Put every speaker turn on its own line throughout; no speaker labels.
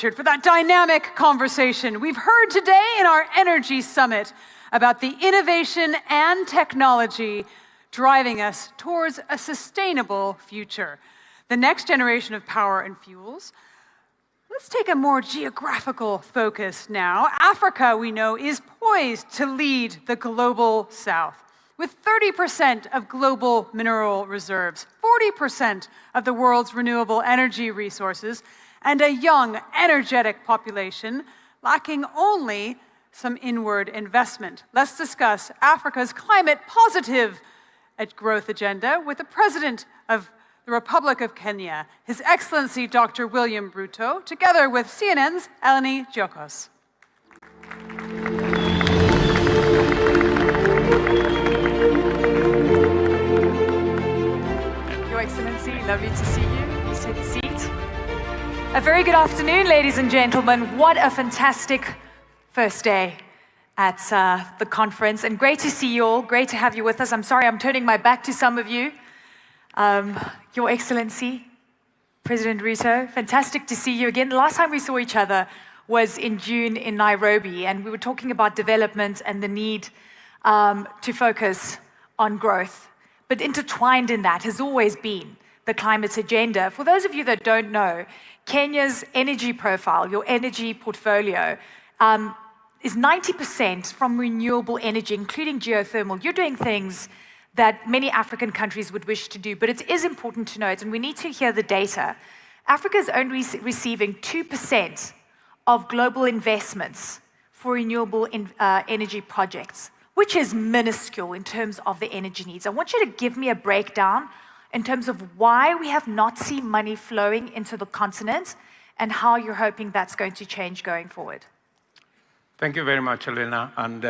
Richard, for that dynamic conversation. We've heard today in our Energy Summit about the innovation and technology driving us towards a sustainable future. The next generation of power and fuels. Let's take a more geographical focus now. Africa, we know, is poised to lead the global south. With 30% of global mineral reserves, 40% of the world's renewable energy resources, and a young, energetic population lacking only some inward investment. Let's discuss Africa's climate positive growth agenda with the President of the Republic of Kenya, His Excellency Dr. William Ruto, together with CNN's Eleni Giokos. Your Excellency, lovely to see you. Please take a seat. A very good afternoon, ladies and gentlemen. What a fantastic first day at the conference, and great to see you all. Great to have you with us. I'm sorry I'm turning my back to some of you. Your Excellency, President Ruto, fantastic to see you again. The last time we saw each other was in June in Nairobi, and we were talking about development and the need to focus on growth. But intertwined in that has always been the climate agenda. For those of you that don't know, Kenya's energy profile, your energy portfolio, is 90% from renewable energy, including geothermal. You're doing things that many African countries would wish to do, but it is important to note, and we need to hear the data. Africa is only receiving 2% of global investments for renewable energy projects, which is minuscule in terms of the energy needs. I want you to give me a breakdown in terms of why we have not seen money flowing into the continent and how you're hoping that's going to change going forward.
Thank you very much, Elena. And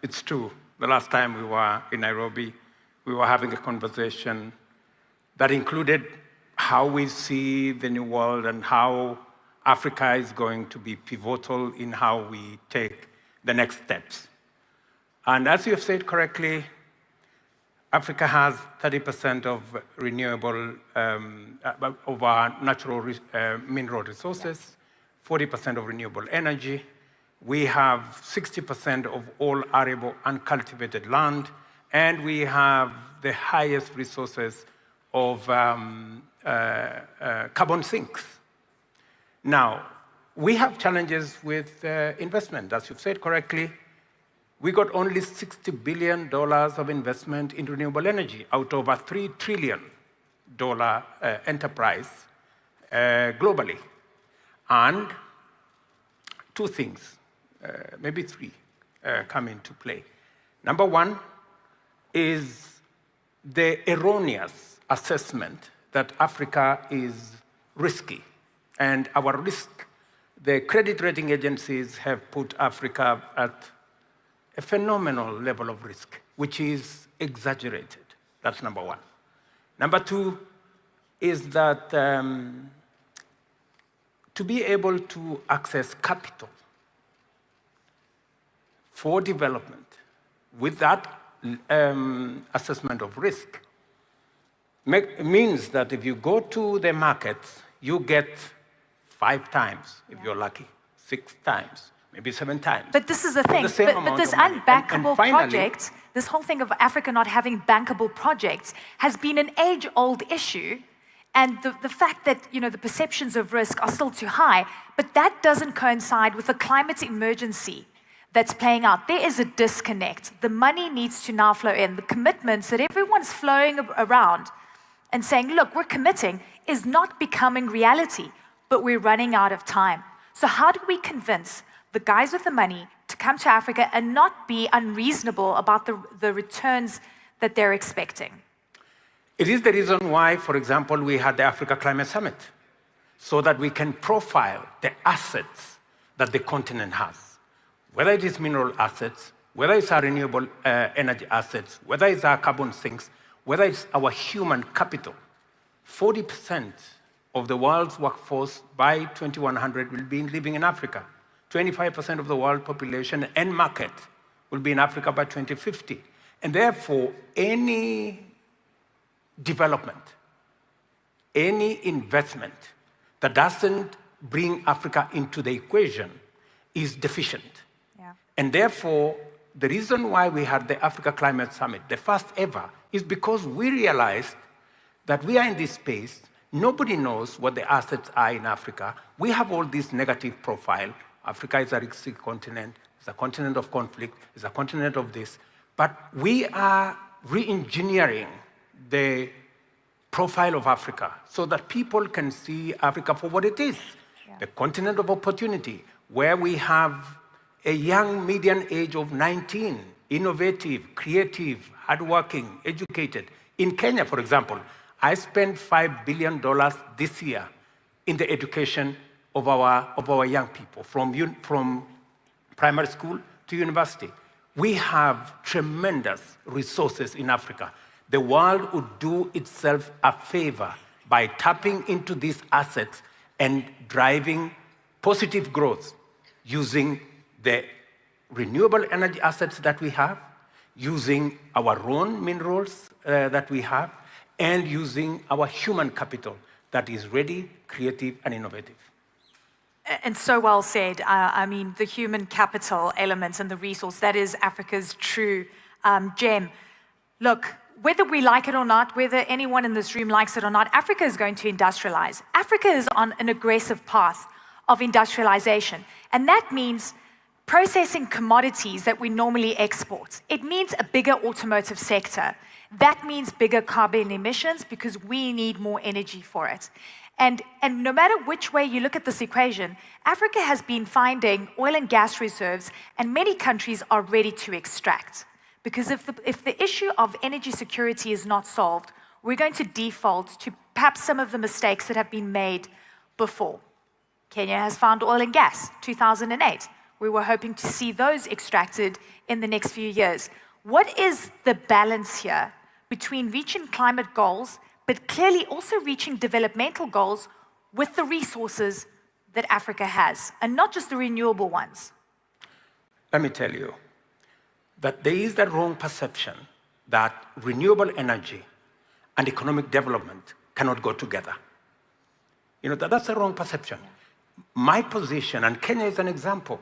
it's true. The last time we were in Nairobi, we were having a conversation that included how we see the new world and how Africa is going to be pivotal in how we take the next steps. And as you have said correctly, Africa has 30% of renewable, of our natural mineral resources, 40% of renewable energy. We have 60% of all arable uncultivated land, and we have the highest resources of carbon sinks. Now, we have challenges with investment. As you've said correctly, we got only $60 billion of investment in renewable energy out of a $3 trillion enterprise globally. And two things, maybe three, come into play. Number one is the erroneous assessment that Africa is risky. And our risk, the credit rating agencies have put Africa at a phenomenal level of risk, which is exaggerated. That's number one. Number two is that to be able to access capital for development with that assessment of risk means that if you go to the markets, you get 5 times, if you're lucky, 6 times, maybe 7 times.
But this is the thing, but this unbankable project, this whole thing of Africa not having bankable projects has been an age-old issue, and the fact that the perceptions of risk are still too high, but that doesn't coincide with the climate emergency that's playing out. There is a disconnect. The money needs to now flow in. The commitments that everyone's flowing around and saying, look, we're committing, is not becoming reality, but we're running out of time. So how do we convince the guys with the money to come to Africa and not be unreasonable about the returns that they're expecting?
It is the reason why, for example, we had the Africa Climate Summit, so that we can profile the assets that the continent has. Whether it is mineral assets, whether it's our renewable energy assets, whether it's our carbon sinks, whether it's our human capital. 40% of the world's workforce by 2100 will be living in Africa. 25% of the world population and market will be in Africa by 2050. And therefore, any development, any investment that doesn't bring Africa into the equation is deficient.
Yeah.
And therefore, the reason why we had the Africa Climate Summit, the first ever, is because we realized that we are in this space. Nobody knows what the assets are in Africa. We have all this negative profile. Africa is a risky continent. It's a continent of conflict. It's a continent of this. But we are re-engineering the profile of Africa so that people can see Africa for what it is, the continent of opportunity, where we have a young median age of 19, innovative, creative, hardworking, educated. In Kenya, for example, I spent $5 billion this year in the education of our young people, from primary school to university. We have tremendous resources in Africa. The world would do itself a favor by tapping into these assets and driving positive growth using the renewable energy assets that we have, using our own minerals that we have, and using our human capital that is ready, creative, and innovative.
And so well said. I mean, the human capital elements and the resource, that is Africa's true gem. Look, whether we like it or not, whether anyone in this room likes it or not, Africa is going to industrialize. Africa is on an aggressive path of industrialization. And that means processing commodities that we normally export. It means a bigger automotive sector. That means bigger carbon emissions because we need more energy for it. And no matter which way you look at this equation, Africa has been finding oil and gas reserves, and many countries are ready to extract. Because if the issue of energy security is not solved, we're going to default to perhaps some of the mistakes that have been made before. Kenya has found oil and gas, 2008. We were hoping to see those extracted in the next few years. What is the balance here between reaching climate goals, but clearly also reaching developmental goals with the resources that Africa has, and not just the renewable ones?
Let me tell you that there is that wrong perception that renewable energy and economic development cannot go together. You know, that's a wrong perception. My position, and Kenya is an example,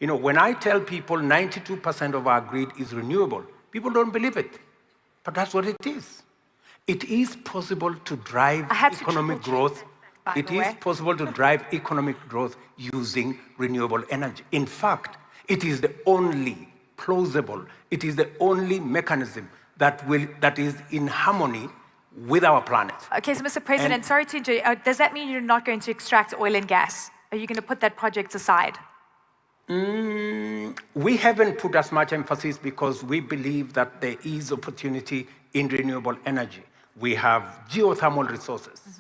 you know, when I tell people 92% of our grid is renewable, people don't believe it. But that's what it is. It is possible to drive economic growth. It is possible to drive economic growth using renewable energy. In fact, it is the only plausible, it is the only mechanism that is in harmony with our planet.
Okay, so Mr. President, sorry to interrupt. Does that mean you're not going to extract oil and gas? Are you going to put that project aside?
We haven't put as much emphasis because we believe that there is opportunity in renewable energy. We have geothermal resources,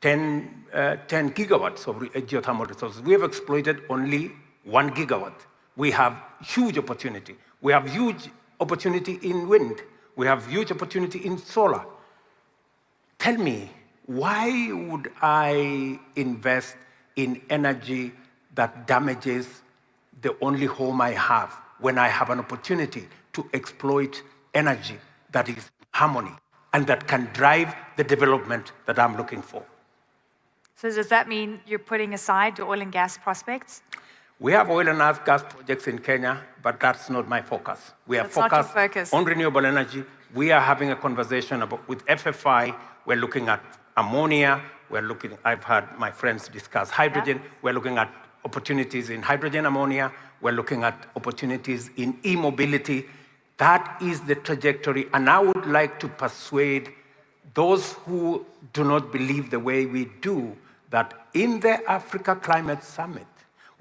10 gigawatts of geothermal resources. We have exploited only 1 gigawatt. We have huge opportunity. We have huge opportunity in wind. We have huge opportunity in solar. Tell me, why would I invest in energy that damages the only home I have when I have an opportunity to exploit energy that is harmony and that can drive the development that I'm looking for?
So does that mean you're putting aside the oil and gas prospects?
We have oil and gas projects in Kenya, but that's not my focus. We are focused on renewable energy. We are having a conversation with FFI. We're looking at ammonia. I've had my friends discuss hydrogen. Yeah. We're looking at opportunities in hydrogen ammonia. We're looking at opportunities in e-mobility. That is the trajectory. And I would like to persuade those who do not believe the way we do that in the Africa Climate Summit,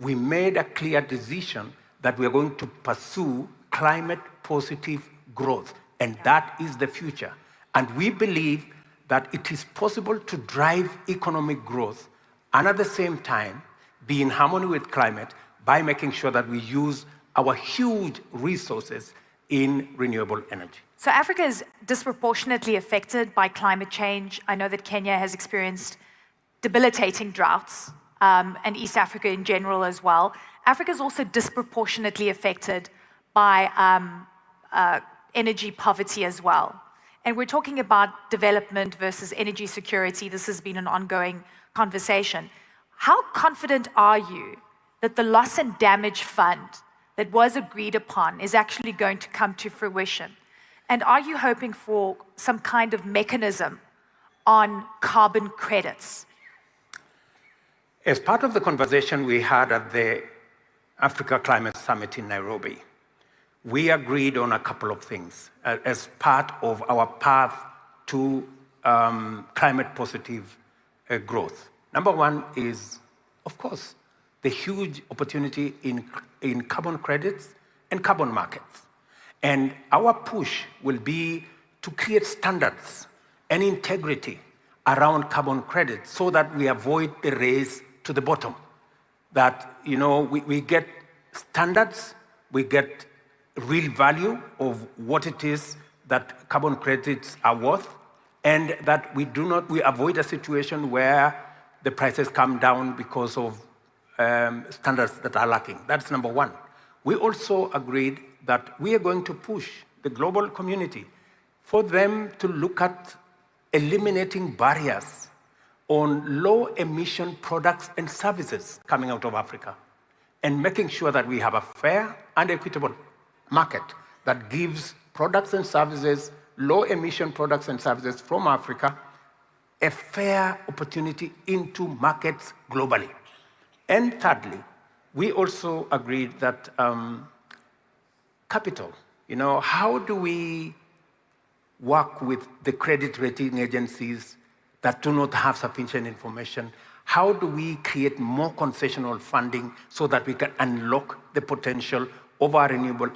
we made a clear decision that we're going to pursue climate positive growth. And that is the future. And we believe that it is possible to drive economic growth and at the same time be in harmony with climate by making sure that we use our huge resources in renewable energy.
So Africa is disproportionately affected by climate change. I know that Kenya has experienced debilitating droughts, and East Africa in general as well. Africa is also disproportionately affected by energy poverty as well. And we're talking about development versus energy security. This has been an ongoing conversation. How confident are you that the loss and damage fund that was agreed upon is actually going to come to fruition? And are you hoping for some kind of mechanism on carbon credits?
As part of the conversation we had at the Africa Climate Summit in Nairobi, we agreed on a couple of things as part of our path to climate positive growth. Number one is, of course, the huge opportunity in carbon credits and carbon markets. And our push will be to create standards and integrity around carbon credits so that we avoid the race to the bottom. That, we get standards, we get real value of what it is that carbon credits are worth, and that we avoid a situation where the prices come down because of standards that are lacking. That's number one. We also agreed that we are going to push the global community for them to look at eliminating barriers on low emission products and services coming out of Africa, and making sure that we have a fair and equitable market that gives products and services, low emission products and services from Africa, a fair opportunity into markets globally. And thirdly, we also agreed that capital, how do we work with the credit rating agencies that do not have sufficient information? How do we create more concessional funding so that we can unlock the potential of our renewable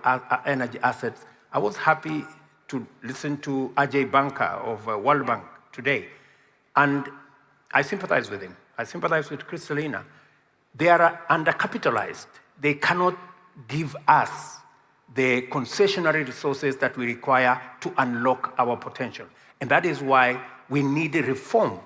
energy assets? I was happy to listen to Ajay Banka of World Bank today, and I sympathize with him. I sympathize with Kristalina. They are undercapitalized. They cannot give us the concessionary resources that we require to unlock our potential. And that is why we need a reform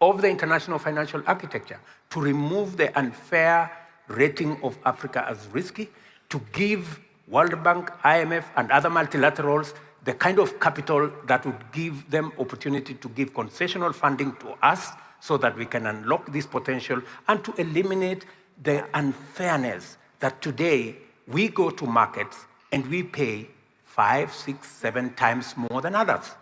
of the international financial architecture to remove the unfair rating of Africa as risky, to give World Bank, IMF, and other multilaterals the kind of capital that would give them opportunity to give concessional funding to us so that we can unlock this potential, and to eliminate the unfairness that today we go to markets and we pay 5, 6, 7 times more than others.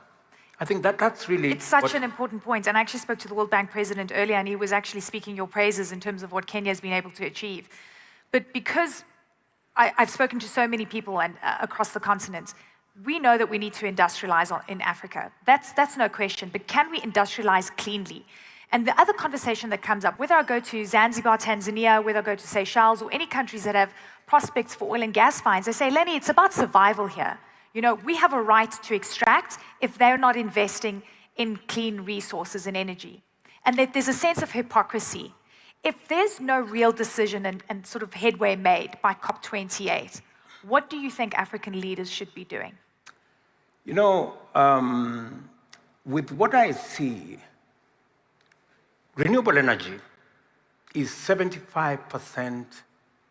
I think that's really...
It's such an important point. And I actually spoke to the World Bank president earlier, and he was actually speaking your praises in terms of what Kenya has been able to achieve. But because I've spoken to so many people and across the continent, we know that we need to industrialize in Africa. That's no question. But can we industrialize cleanly? And the other conversation that comes up, whether I go to Zanzibar, Tanzania, whether I go to Seychelles, or any countries that have prospects for oil and gas finds, they say, Lenny, it's about survival here. We have a right to extract if they're not investing in clean resources and energy. And that there's a sense of hypocrisy. If there's no real decision and sort of headway made by COP28, what do you think African leaders should be doing?
With what I see, renewable energy is 75%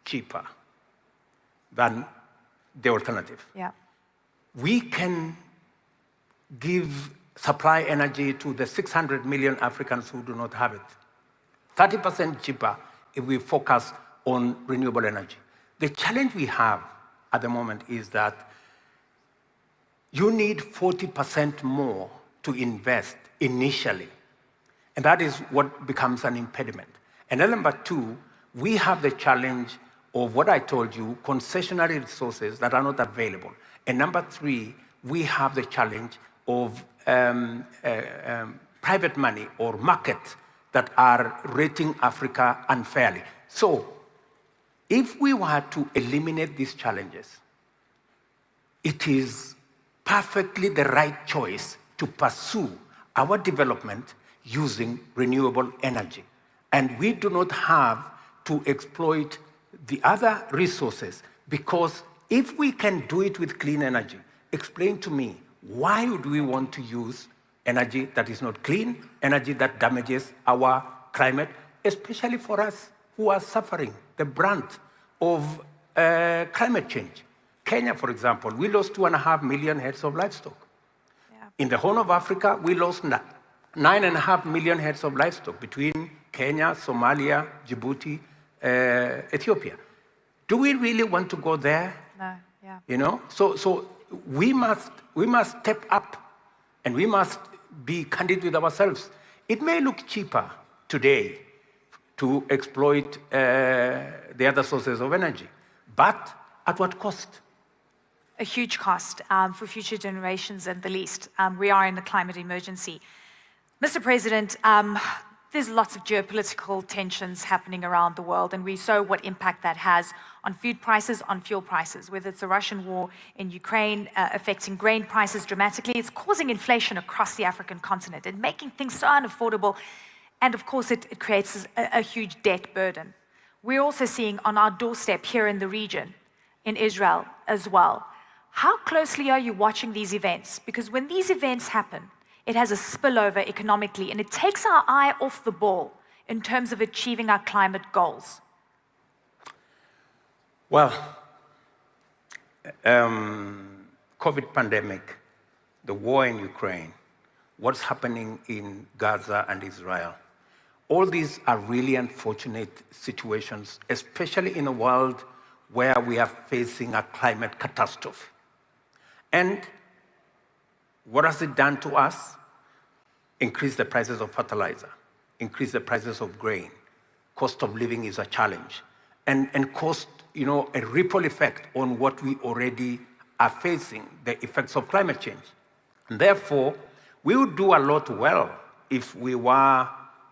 cheaper than the alternative.
Yeah.
We can supply energy to the 600 million Africans who do not have it. 30% cheaper if we focus on renewable energy. The challenge we have at the moment is that you need 40% more to invest initially. And that is what becomes an impediment. And then number two, we have the challenge of what I told you, concessionary resources that are not available. And number three, we have the challenge of private money or markets that are rating Africa unfairly. So if we were to eliminate these challenges, it is perfectly the right choice to pursue our development using renewable energy. And we do not have to exploit the other resources, because if we can do it with clean energy, explain to me, why would we want to use energy that is not clean, energy that damages our climate, especially for us who are suffering the brunt of climate change? Kenya, for example, we lost 2.5 million heads of livestock. Yeah. In the Horn of Africa, we lost 9.5 million heads of livestock between Kenya, Somalia, Djibouti, Ethiopia. Do we really want to go there?
No, yeah.
You know, so we must step up, and we must be candid with ourselves. It may look cheaper today to exploit the other sources of energy, but at what cost?
A huge cost for future generations at the least. We are in a climate emergency. Mr. President, there's lots of geopolitical tensions happening around the world, and we saw what impact that has on food prices, on fuel prices, whether it's the Russian war in Ukraine affecting grain prices dramatically. It's causing inflation across the African continent and making things so unaffordable. And of course, it creates a huge debt burden. We're also seeing on our doorstep here in the region, in Israel as well. How closely are you watching these events? Because when these events happen, it has a spillover economically, and it takes our eye off the ball in terms of achieving our climate goals.
Well, COVID pandemic, the war in Ukraine, what's happening in Gaza and Israel, all these are really unfortunate situations, especially in a world where we are facing a climate catastrophe. And what has it done to us? Increase the prices of fertilizer, increase the prices of grain. Cost of living is a challenge. And cost, a ripple effect on what we already are facing, the effects of climate change. And therefore, we would do a lot well if we were,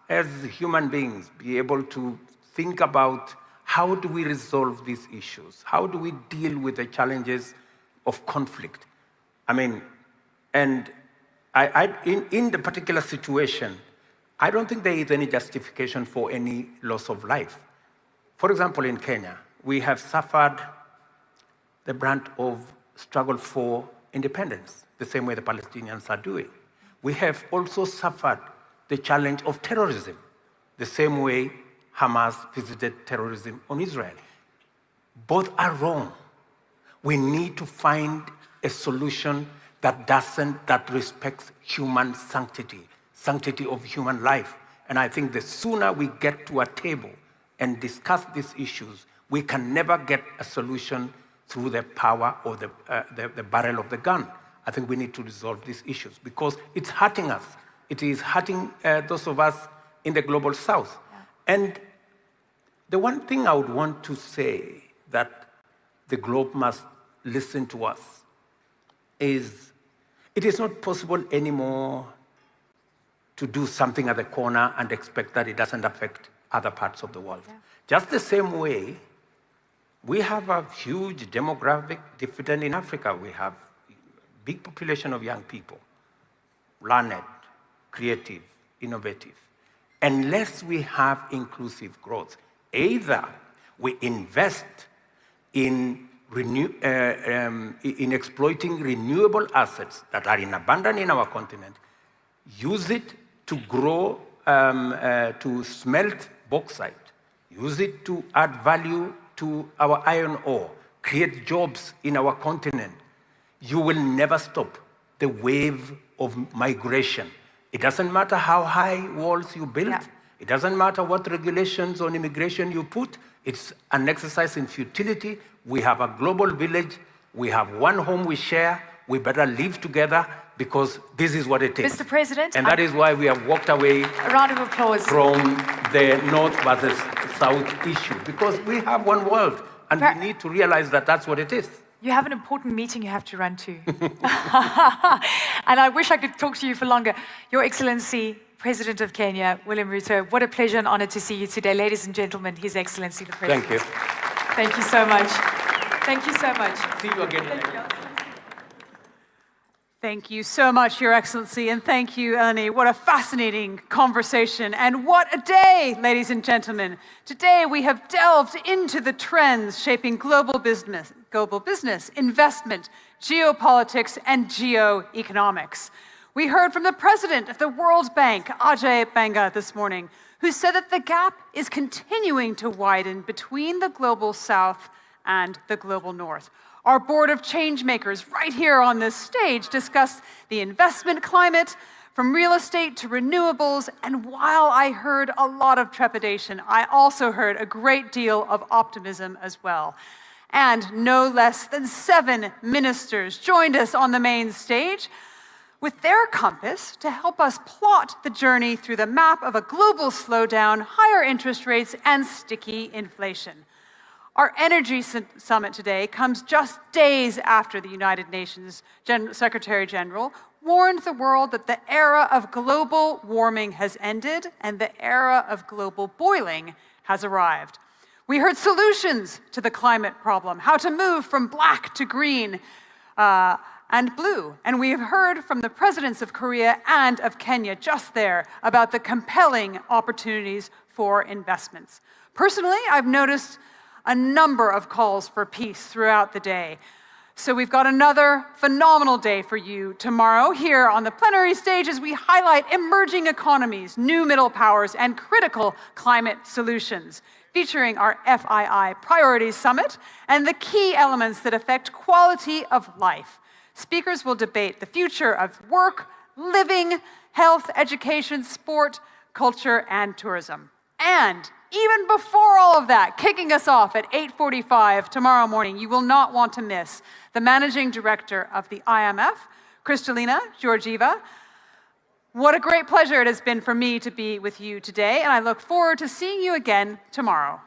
as human beings, be able to think about how do we resolve these issues? How do we deal with the challenges of conflict? In the particular situation, I don't think there is any justification for any loss of life. For example, in Kenya, we have suffered the brunt of struggle for independence, the same way the Palestinians are doing. We have also suffered the challenge of terrorism, the same way Hamas visited terrorism on Israel. Both are wrong. We need to find a solution that respects human sanctity of human life. And I think the sooner we get to a table and discuss these issues, we can never get a solution through the power or the barrel of the gun. I think we need to resolve these issues because it's hurting us. It is hurting those of us in the global south. Yeah. And the one thing I would want to say that the globe must listen to us is it is not possible anymore to do something at the corner and expect that it doesn't affect other parts of the world. Yeah. Just the same way, we have a huge demographic dividend in Africa. We have a big population of young people, learned, creative, innovative. Unless we have inclusive growth, either we invest in exploiting renewable assets that are in abundance in our continent, use it to grow, to smelt bauxite, use it to add value to our iron ore, create jobs in our continent, you will never stop the wave of migration. It doesn't matter how high walls you build. Yeah. It doesn't matter what regulations on immigration you put. It's an exercise in futility. We have a global village. We have one home we share. We better live together because this is what it is.
Mr. President.
And that is why we have walked away
a round of applause
from the North versus South issue, because we have one world and we need to realize that that's what it is.
You have an important meeting you have to run to. And I wish I could talk to you for longer. Your Excellency, President of Kenya, William Ruto, what a pleasure and honor to see you today. Ladies and gentlemen, His Excellency, the President.
Thank you.
Thank you so much. Thank you so much.
See you again.
Thank you.
Thank you so much, Your Excellency, and thank you, Eleni. What a fascinating conversation, and what a day, ladies and gentlemen. Today we have delved into the trends shaping global business, investment, geopolitics, and geoeconomics. We heard from the president of the World Bank, Ajay Banga, this morning, who said that the gap is continuing to widen between the global south and the global north. Our board of changemakers right here on this stage discussed the investment climate, from real estate to renewables, and while I heard a lot of trepidation, I also heard a great deal of optimism as well. And no less than 7 ministers joined us on the main stage with their compass to help us plot the journey through the map of a global slowdown, higher interest rates, and sticky inflation. Our energy summit today comes just days after the United Nations Secretary General warned the world that the era of global warming has ended and the era of global boiling has arrived. We heard solutions to the climate problem, how to move from black to green and blue. And we have heard from the presidents of Korea and of Kenya just there about the compelling opportunities for investments. Personally, I've noticed a number of calls for peace throughout the day. So we've got another phenomenal day for you tomorrow here on the plenary stage as we highlight emerging economies, new middle powers, and critical climate solutions, featuring our FII Priorities Summit and the key elements that affect quality of life. Speakers will debate the future of work, living, health, education, sport, culture, and tourism. And even before all of that, kicking us off at 8:45 tomorrow morning, you will not want to miss the Managing Director of the IMF, Kristalina Georgieva. What a great pleasure it has been for me to be with you today, and I look forward to seeing you again tomorrow.